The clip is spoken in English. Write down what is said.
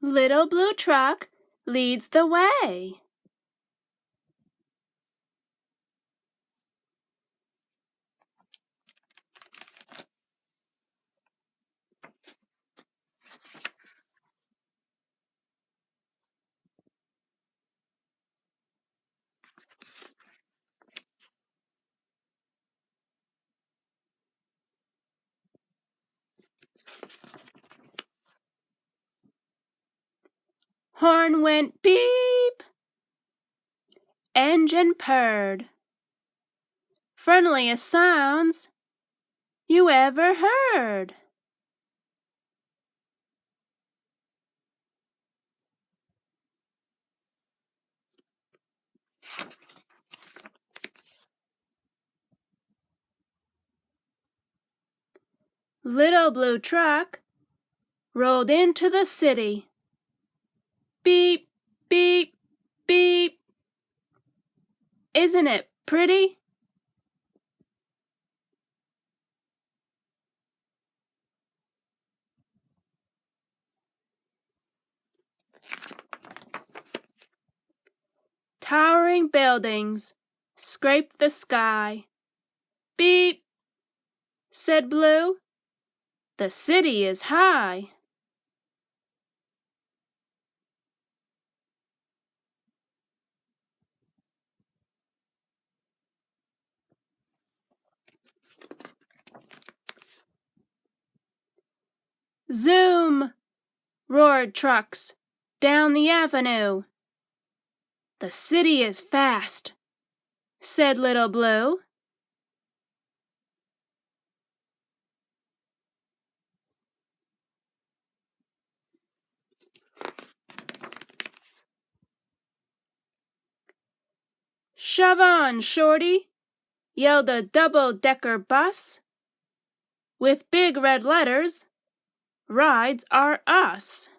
Little blue truck leads the way. Horn went beep. Engine purred. Friendliest sounds you ever heard. Little blue truck rolled into the city. Beep, beep, beep. Isn't it pretty? Towering buildings scraped the sky. Beep, said Blue. The city is high. Zoom! Roared trucks down the avenue. The city is fast, said Little Blue. Shove on, Shorty, yelled a double-decker bus. With big red letters, rides are us.